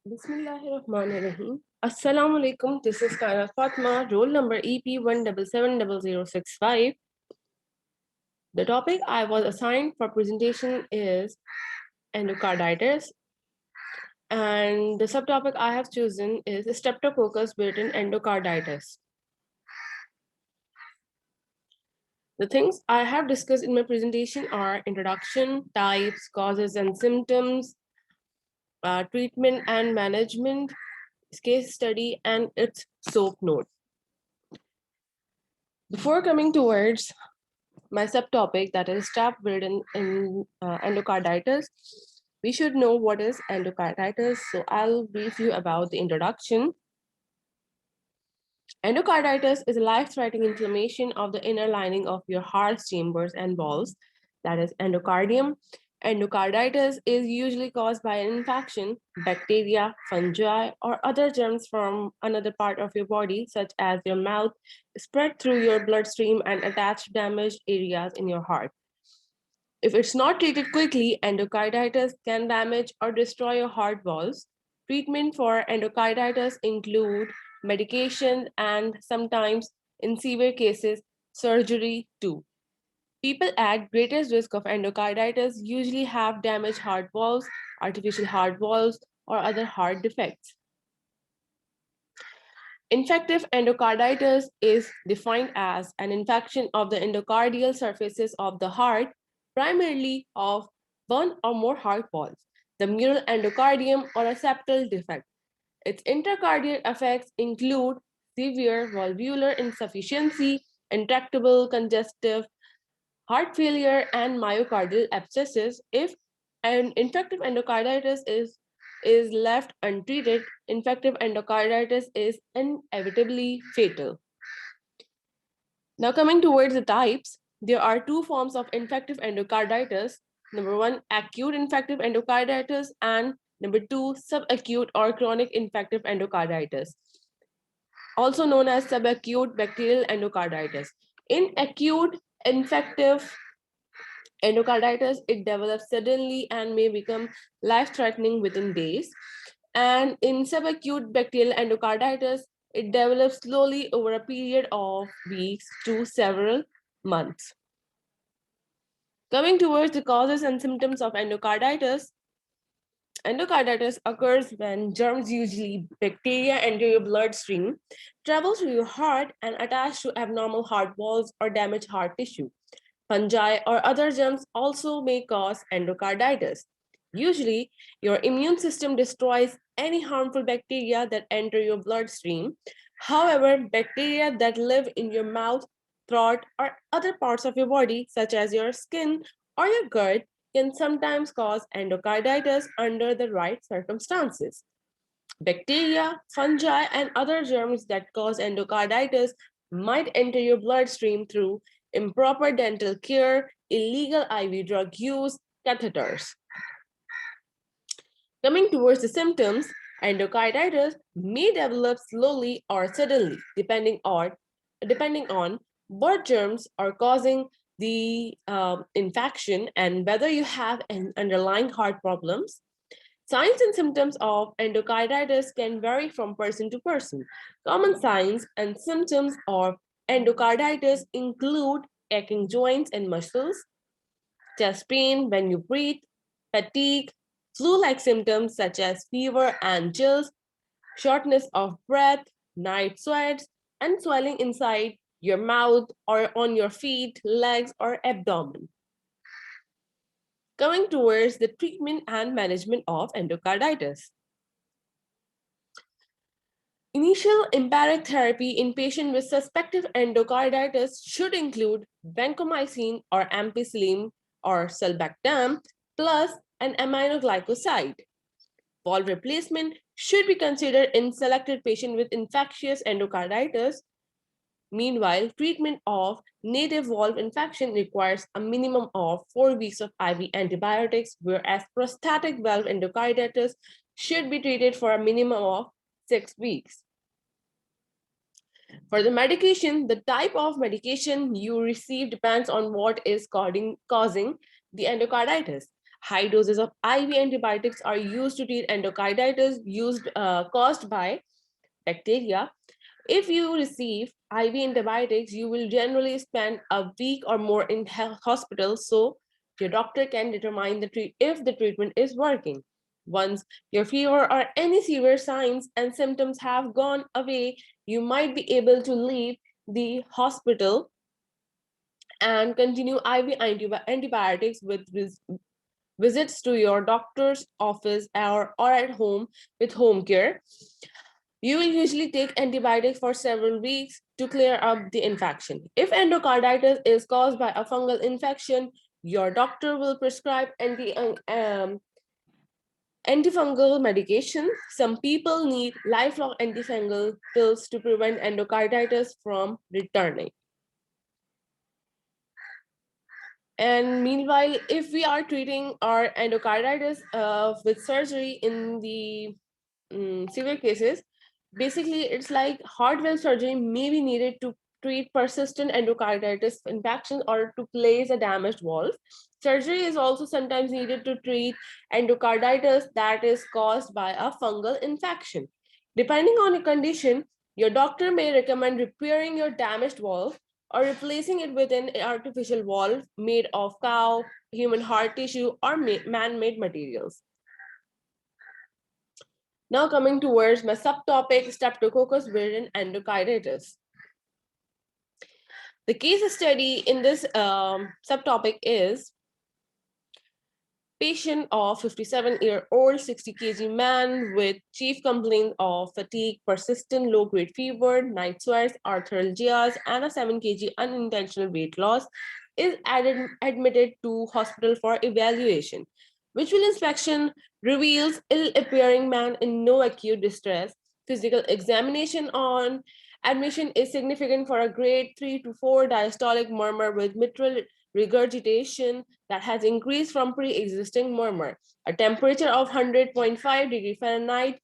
Bismillahirrahmanirrahim. Assalamu alaikum. This is Kainat Fatma, roll number EP1770065. The topic I was assigned for presentation is endocarditis, and the subtopic I have chosen is Streptococcus built-in endocarditis. The things I have discussed in my presentation are introduction, types, causes and symptoms, treatment and management, case study, and its SOAP note. Before coming towards my subtopic, that is strep built-in endocarditis, we should know what is endocarditis. So I'll brief you about the introduction. Endocarditis is a life-threatening inflammation of the inner lining of your heart's chambers and walls, that is endocardium. Endocarditis is usually caused by an infection, bacteria, fungi, or other germs from another part of your body, such as your mouth, spread through your bloodstream and attach to damaged areas in your heart. If it's not treated quickly, endocarditis can damage or destroy your heart valves. Treatment for endocarditis include medication and sometimes, in severe cases, surgery too. People at greatest risk of endocarditis usually have damaged heart valves, artificial heart valves, or other heart defects. Infective endocarditis is defined as an infection of the endocardial surfaces of the heart, primarily of one or more heart valves, the mural endocardium, or a septal defect. Its intracardial effects include severe valvular insufficiency, intractable congestive heart failure, and myocardial abscesses. If an infective endocarditis is left untreated, infective endocarditis is inevitably fatal. Now, coming towards the types, there are two forms of infective endocarditis. Number one, acute infective endocarditis, and number two, subacute or chronic infective endocarditis, also known as subacute bacterial endocarditis. In acute infective endocarditis, it develops suddenly and may become life-threatening within days. And in subacute bacterial endocarditis, it develops slowly over a period of weeks to several months. Coming towards the causes and symptoms of endocarditis, endocarditis occurs when germs, usually bacteria, enter your bloodstream, travel through your heart, and attach to abnormal heart walls or damage heart tissue. Fungi or other germs also may cause endocarditis. Usually, your immune system destroys any harmful bacteria that enter your bloodstream. However, bacteria that live in your mouth, throat, or other parts of your body, such as your skin or your gut, can sometimes cause endocarditis under the right circumstances. Bacteria, fungi, and other germs that cause endocarditis might enter your bloodstream through improper dental care, illegal IV drug use, catheters. Coming towards the symptoms, endocarditis may develop slowly or suddenly, depending on what germs are causing the infection and whether you have an underlying heart problems. Signs and symptoms of endocarditis can vary from person to person. Common signs and symptoms of endocarditis include aching joints and muscles, chest pain when you breathe, fatigue, flu-like symptoms such as fever and chills, shortness of breath, night sweats, and swelling inside your mouth or on your feet, legs, or abdomen. Coming towards the treatment and management of endocarditis. Initial empiric therapy in patients with suspected endocarditis should include vancomycin or ampicillin or sulbactam plus an aminoglycoside. Valve replacement should be considered in selected patients with infectious endocarditis. Meanwhile, treatment of native valve infection requires a minimum of 4 weeks of IV antibiotics, whereas prostatic valve endocarditis should be treated for a minimum of 6 weeks. For the medication, the type of medication you receive depends on what is causing the endocarditis. High doses of IV antibiotics are used to treat endocarditis caused by bacteria. If you receive IV antibiotics, you will generally spend a week or more in hospital, so your doctor can determine if the treatment is working. Once your fever or any severe signs and symptoms have gone away, you might be able to leave the hospital and continue IV antibiotics with visits to your doctor's office or at home with home care. You will usually take antibiotics for several weeks to clear up the infection. If endocarditis is caused by a fungal infection, your doctor will prescribe antifungal medication. Some people need lifelong antifungal pills to prevent endocarditis from returning. And meanwhile, if we are treating our endocarditis with surgery in the severe cases, basically it's like heart valve surgery may be needed to treat persistent endocarditis infection or to place a damaged valve. Surgery is also sometimes needed to treat endocarditis that is caused by a fungal infection. Depending on the condition, your doctor may recommend repairing your damaged valve or replacing it with an artificial valve made of cow, human heart tissue, or man-made materials. Now coming towards my subtopic, Streptococcus viridian endocarditis. The case study in this subtopic is patient of 57-year-old 60 kg man with chief complaint of fatigue, persistent low-grade fever, night sweats, arthralgias, and a 7 kg unintentional weight loss is admitted to hospital for evaluation. Visual inspection reveals ill-appearing man in no acute distress. Physical examination on admission is significant for a grade 3 to 4 diastolic murmur with mitral regurgitation that has increased from pre-existing murmur, a temperature of 100.5 degree Fahrenheit,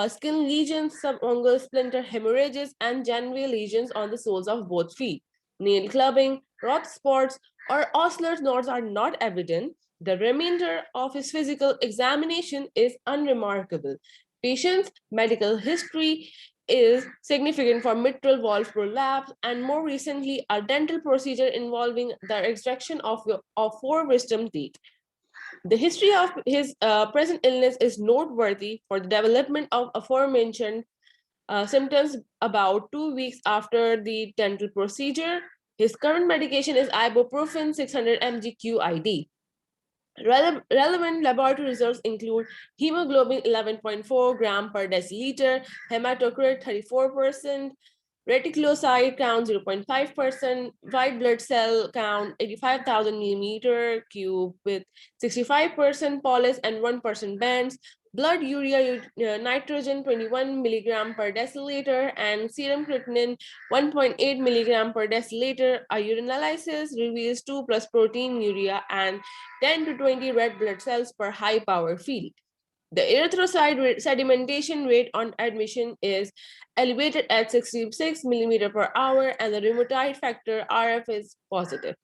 skin lesions, subungual splinter hemorrhages, and genital lesions on the soles of both feet. Nail clubbing, rough spots, or Osler's knots are not evident. The remainder of his physical examination is unremarkable. Patient's medical history is significant for mitral valve prolapse and more recently a dental procedure involving the extraction of 4 wisdom teeth. The history of his present illness is noteworthy for the development of aforementioned symptoms about 2 weeks after the dental procedure. His current medication is ibuprofen 600 mg QID. Relevant laboratory results include hemoglobin 11.4 gram per deciliter, hematocrit 34%, reticulocyte count 0.5%, white blood cell count 85,000 millimeter cube with 65% polis and 1% bands, blood urea nitrogen 21 milligram per deciliter, and serum creatinine 1.8 milligram per deciliter. A urinalysis reveals 2 plus protein urea and 10 to 20 red blood cells per high power field. The erythrocyte sedimentation rate on admission is elevated at 66 millimeter per hour, and the rheumatoid factor RF is positive.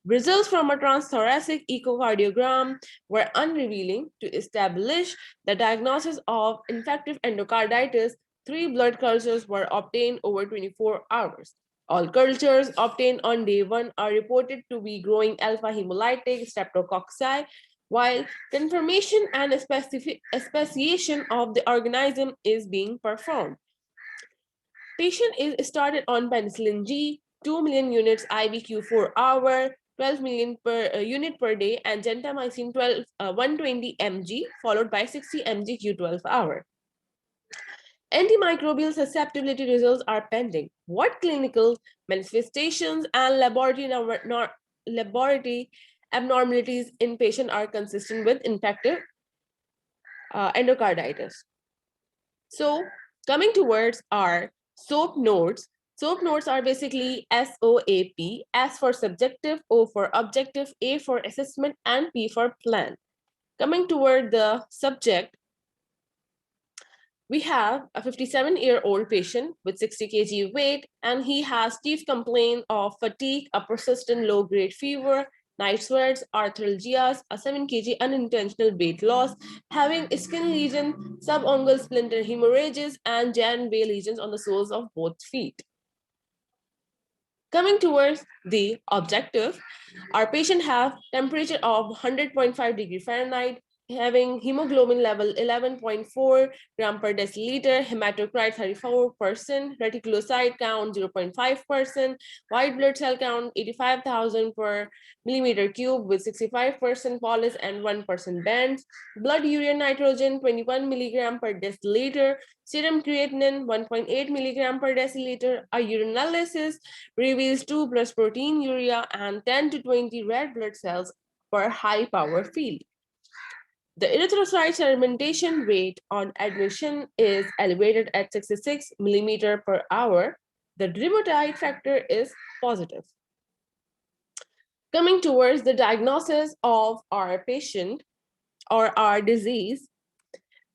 Results from a transthoracic echocardiogram were unrevealing. To establish the diagnosis of infective endocarditis, 3 blood cultures were obtained over 24 hours. All cultures obtained on day 1 are reported to be growing alpha hemolytic streptococci, while confirmation and speciation of the organism is being performed. Patient is started on penicillin G, 2 million units IVQ 4-hour, 12 million per unit per day, and gentamicin 120 mg, followed by 60 mg Q12-hour. Antimicrobial susceptibility results are pending. What clinical manifestations and laboratory abnormalities in patient are consistent with infective endocarditis? So coming towards our SOAP notes. SOAP notes are basically SOAP, S for subjective, O for objective, A for assessment, and P for plan. Coming toward the subject, we have a 57-year-old patient with 60 kg weight, and he has chief complaint of fatigue, a persistent low-grade fever, night sweats, arthralgias, a 7 kg unintentional weight loss, having skin lesion, subungual splinter hemorrhages, and Jan-Bay lesions on the soles of both feet. Coming towards the objective, our patient have temperature of 100.5 degree Fahrenheit, having hemoglobin level 11.4 gram per deciliter, hematocrit 34%, reticulocyte count 0.5%, white blood cell count 85,000 per millimeter cube with 65% polis and 1% bands, blood urea nitrogen 21 milligram per deciliter, serum creatinine 1.8 milligram per deciliter, a urinalysis reveals 2 plus protein urea and 10 to 20 red blood cells per high power field. The erythrocyte sedimentation rate on admission is elevated at 66 millimeter per hour. The rheumatoid factor is positive. Coming towards the diagnosis of our patient or our disease,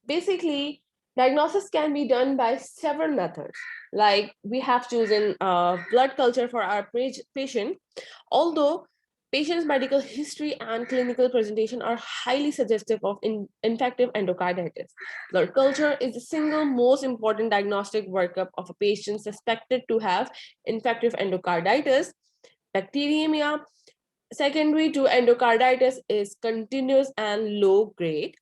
basically, diagnosis can be done by several methods. Like we have chosen blood culture for our patient, although patient's medical history and clinical presentation are highly suggestive of infective endocarditis. Blood culture is the single most important diagnostic workup of a patient suspected to have infective endocarditis. Bacteremia secondary to endocarditis is continuous and low grade,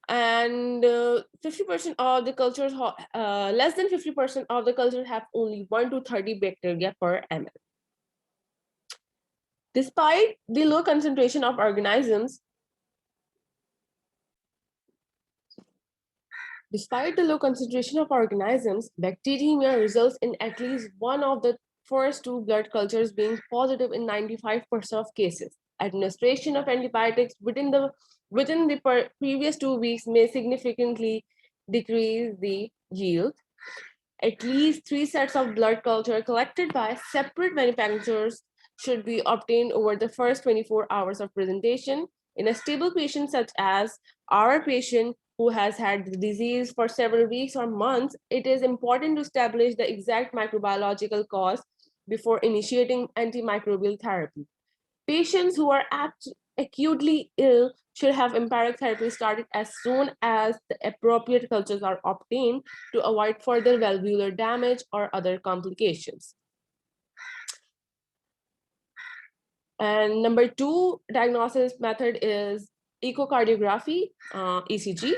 and 50% of the cultures, less than 50% of the cultures have only 1 to 30 bacteria per ml. Despite the low concentration of organisms, bacteremia results in at least one of the first two blood cultures being positive in 95% of cases. Administration of antibiotics within the previous 2 weeks may significantly decrease the yield. At least 3 sets of blood culture collected by separate manufacturers should be obtained over the first 24 hours of presentation. In a stable patient such as our patient who has had the disease for several weeks or months, it is important to establish the exact microbiological cause before initiating antimicrobial therapy. Patients who are acutely ill should have empiric therapy started as soon as the appropriate cultures are obtained to avoid further valvular damage or other complications. And number 2 diagnosis method is echocardiography, ECG.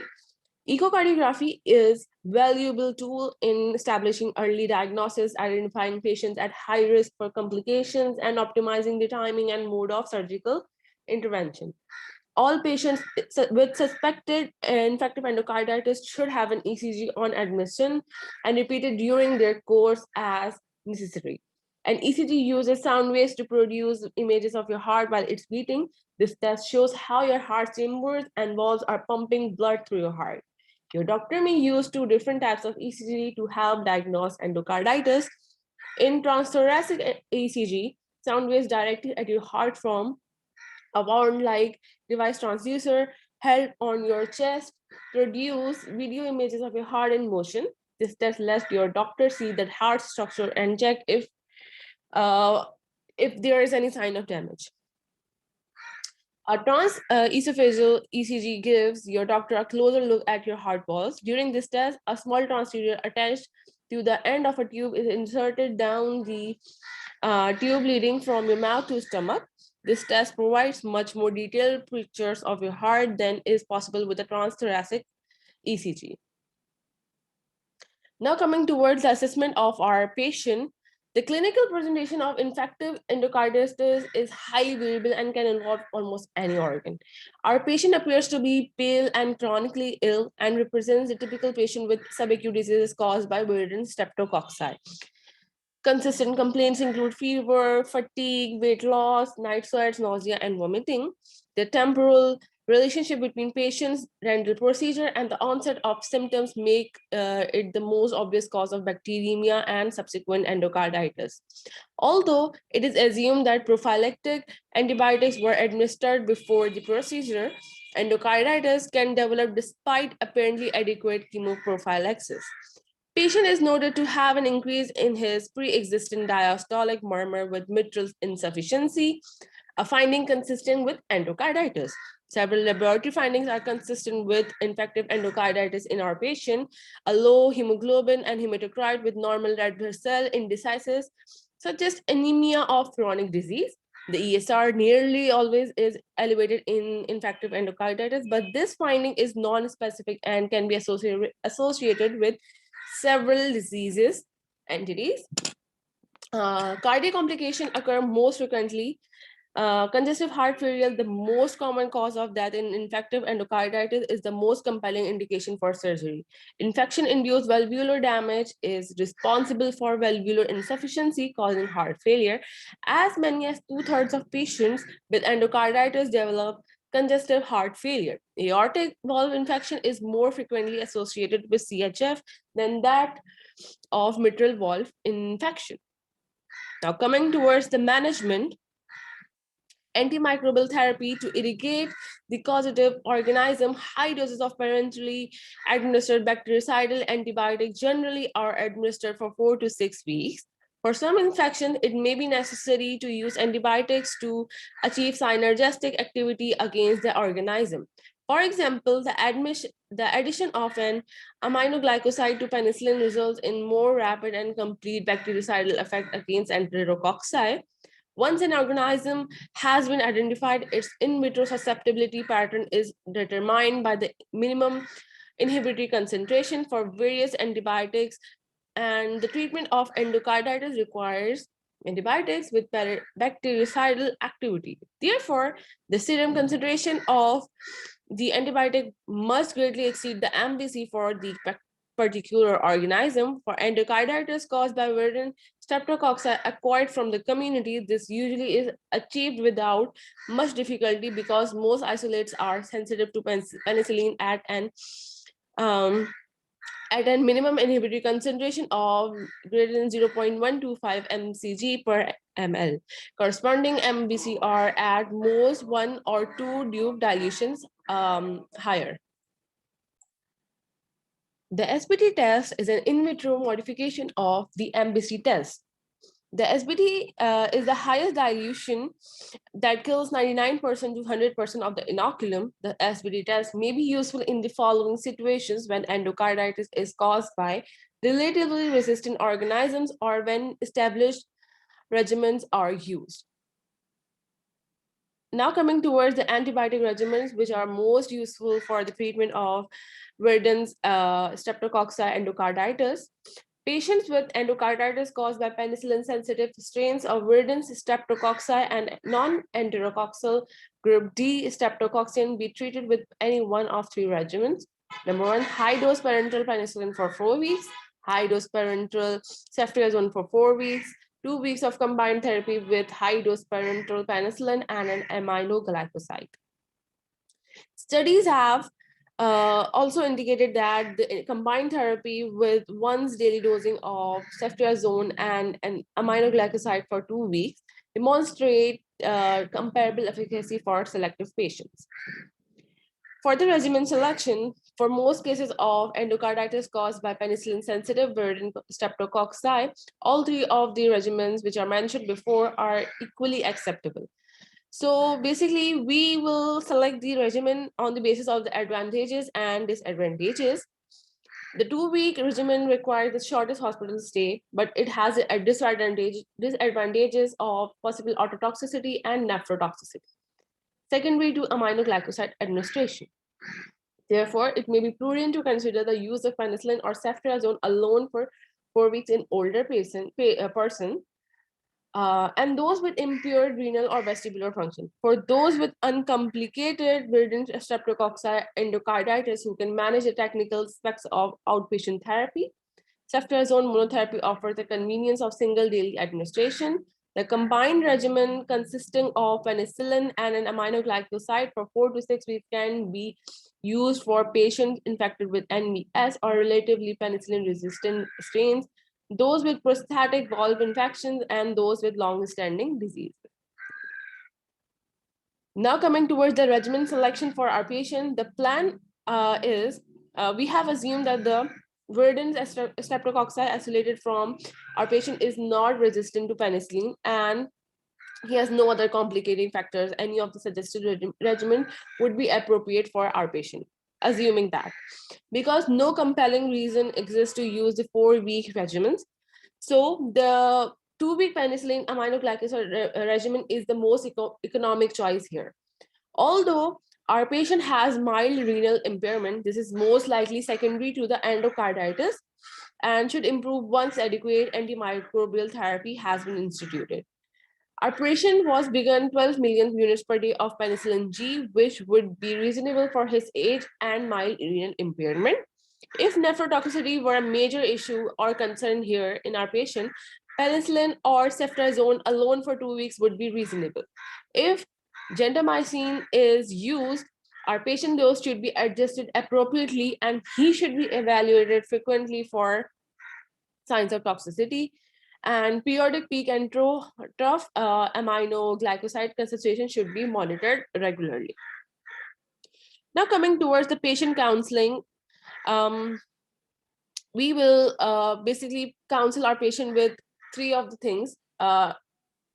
Echocardiography is valuable tool in establishing early diagnosis, identifying patients at high risk for complications, and optimizing the timing and mode of surgical intervention. All patients with suspected infective endocarditis should have an ECG on admission and repeated during their course as necessary. An ECG uses sound waves to produce images of your heart while it's beating. This test shows how your heart chambers and walls are pumping blood through your heart. Your doctor may use 2 different types of ECG to help diagnose endocarditis. In transthoracic ECG, sound waves directed at your heart from a wound-like device transducer held on your chest produce video images of your heart in motion. This test lets your doctor see the heart structure and check if there is any sign of damage. A esophageal ECG gives your doctor a closer look at your heart walls. During this test, a small transducer attached to the end of a tube is inserted down the tube leading from your mouth to stomach. This test provides much more detailed pictures of your heart than is possible with a transthoracic ECG. Now coming towards the assessment of our patient, the clinical presentation of infective endocarditis is highly variable and can involve almost any organ. Our patient appears to be pale and chronically ill and represents a typical patient with subacute diseases caused by virulent streptococci. Consistent complaints include fever, fatigue, weight loss, night sweats, nausea, and vomiting. The temporal relationship between patient's renal procedure and the onset of symptoms make it the most obvious cause of bacteremia and subsequent endocarditis. Although it is assumed that prophylactic antibiotics were administered before the procedure, endocarditis can develop despite apparently adequate chemoprophylaxis. Patient is noted to have an increase in his pre-existing diastolic murmur with mitral insufficiency. a finding consistent with endocarditis. Several laboratory findings are consistent with infective endocarditis in our patient. A low hemoglobin and hematocrit with normal red blood cell indices suggest anemia of chronic disease. The ESR nearly always is elevated in infective endocarditis, but this finding is non-specific and can be associated with several diseases entities. Cardiac complications occur most frequently. Congestive heart failure, the most common cause of death in infective endocarditis, is the most compelling indication for surgery. Infection-induced valvular damage is responsible for valvular insufficiency, causing heart failure. As many as two-thirds of patients with endocarditis develop congestive heart failure. Aortic valve infection is more frequently associated with CHF than that of mitral valve infection. Now, coming towards the management, antimicrobial therapy to irrigate the causative organism, high doses of parenterally administered bactericidal antibiotics generally are administered for 4 to 6 weeks. For some infections, it may be necessary to use antibiotics to achieve synergistic activity against the organism. For example, the addition of an aminoglycoside to penicillin results in more rapid and complete bactericidal effect against enterococci. Once an organism has been identified, its in vitro susceptibility pattern is determined by the minimum inhibitory concentration for various antibiotics, and the treatment of endocarditis requires antibiotics with bactericidal activity. Therefore, the serum concentration of the antibiotic must greatly exceed the MBC for the particular organism. For endocarditis caused by verdant streptococci acquired from the community, this usually is achieved without much difficulty because most isolates are sensitive to penicillin um, at a minimum inhibitory concentration of greater than 0.125 mcg per ml. Corresponding MBC are at most 1 or 2 Duke dilutions higher. The SBT test is an in vitro modification of the MBC test. The SBT is the highest dilution that kills 99% to 100% of the inoculum. The SBT test may be useful in the following situations: when endocarditis is caused by relatively resistant organisms or when established regimens are used. Now coming towards the antibiotic regimens, which are most useful for the treatment of verdant streptococci endocarditis. Patients with endocarditis caused by penicillin-sensitive strains of verdant streptococci and non-enterococcal group D streptococci be treated with any one of 3 regimens. Number 1, high-dose parenteral penicillin for 4 weeks, high-dose parenteral ceftriaxone for 4 weeks, 2 weeks of combined therapy with high-dose parenteral penicillin and an aminoglycoside. Studies have also indicated that the combined therapy with once daily dosing of ceftriaxone and an aminoglycoside for 2 weeks demonstrate comparable efficacy for selective patients. For the regimen selection, for most cases of endocarditis caused by penicillin-sensitive verdant streptococci, all 3 of the regimens which are mentioned before are equally acceptable. So basically, we will select the regimen on the basis of the advantages and disadvantages. The 2-week regimen requires the shortest hospital stay, but it has a disadvantages of possible ototoxicity and nephrotoxicity. Secondary to aminoglycoside administration. Therefore, it may be prudent to consider the use of penicillin or ceftriaxone alone for 4 weeks in older person, and those with impaired renal or vestibular function. For those with uncomplicated verdant streptococci endocarditis who can manage the technical specs of outpatient therapy, ceftriaxone monotherapy offers the convenience of single daily administration. The combined regimen consisting of penicillin and an aminoglycoside for 4 to 6 weeks can be used for patients infected with NVS or relatively penicillin-resistant strains, those with prostatic valve infections, and those with long-standing disease. Now coming towards the regimen selection for our patient, the plan is we have assumed that the verdant streptococci isolated from our patient is not resistant to penicillin, and he has no other complicating factors, any of the suggested regimen would be appropriate for our patient, assuming that. Because no compelling reason exists to use the 4-week regimens. So the 2-week penicillin aminoglycoside regimen is the most economic choice here. Although our patient has mild renal impairment, this is most likely secondary to the endocarditis and should improve once adequate antimicrobial therapy has been instituted. Our patient was begun 12 million units per day of penicillin G, which would be reasonable for his age and mild renal impairment. If nephrotoxicity were a major issue or concern here in our patient, penicillin or ceftriaxone alone for 2 weeks would be reasonable. If gentamicin is used, our patient dose should be adjusted appropriately and he should be evaluated frequently for signs of toxicity. And periodic peak and trough aminoglycoside concentration should be monitored regularly. Now coming towards the patient counseling, um, we will basically counsel our patient with 3 of the things.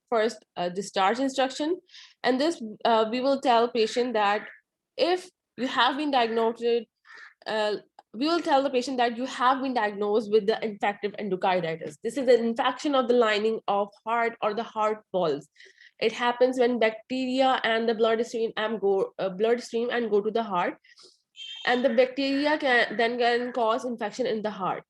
First, discharge instruction. And this, we will tell patient that if you have been diagnosed, uh, we will tell the patient that you have been diagnosed with the infective endocarditis. This is an infection of the lining of heart or the heart walls. It happens when bacteria and the bloodstream and go to the heart, and the bacteria can cause infection in the heart.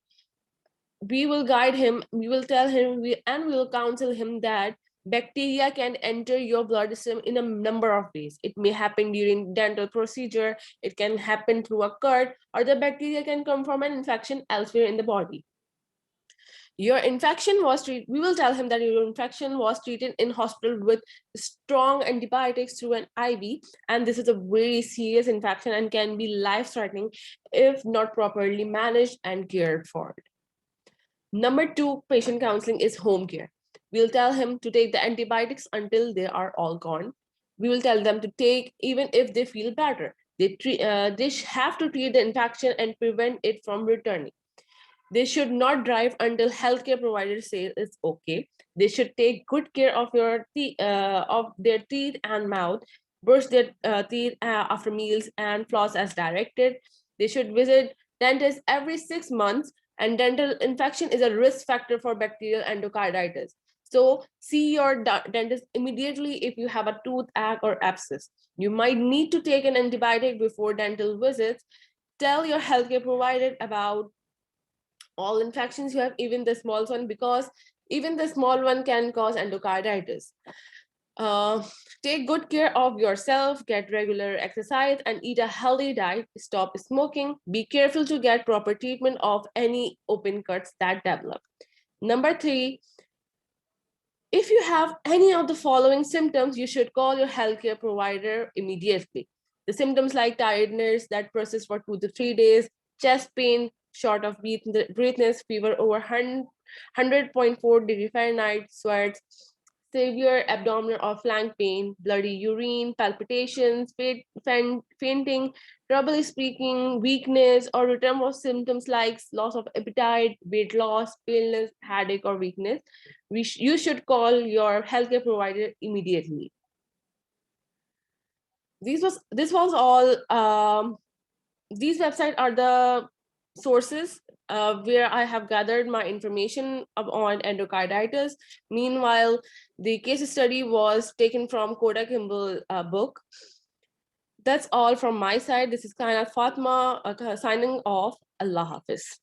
We will guide him, we will tell him, and we will counsel him that bacteria can enter your bloodstream in a number of ways. It may happen during dental procedure, it can happen through a cut, or the bacteria can come from an infection elsewhere in the body. Your infection was treated, we will tell him that your infection was treated in hospital with strong antibiotics through an IV, and this is a very serious infection and can be life-threatening if not properly managed and cared for. Number 2, patient counseling is home care. We'll tell him to take the antibiotics until they are all gone. We will tell them to take even if they feel better. They have to treat the infection and prevent it from returning. They should not drive until healthcare providers say it's okay. They should take good care of of their teeth and mouth, brush their teeth after meals, and floss as directed. They should visit dentist every 6 months, and dental infection is a risk factor for bacterial endocarditis. So see your dentist immediately if you have a toothache or abscess. You might need to take an antibiotic before dental visits. Tell your healthcare provider about all infections you have, even the small one, because even the small one can cause endocarditis. Uh, Take good care of yourself, get regular exercise, and eat a healthy diet. Stop smoking. Be careful to get proper treatment of any open cuts that develop. Number 3, if you have any of the following symptoms, you should call your healthcare provider immediately. The symptoms like tiredness that persists for 2 to 3 days, chest pain, short of breathness, fever over 100.4 degree Fahrenheit, sweats, severe abdominal or flank pain, bloody urine, palpitations, fainting, trouble speaking, weakness, or return of symptoms like loss of appetite, weight loss, paleness, headache, or weakness, you should call your healthcare provider immediately. This was all. These websites are the sources where I have gathered my information on endocarditis. Meanwhile, the case study was taken from Koda Kimball book. That's all from my side. This is Kainat Fatma signing off. Allah Hafiz.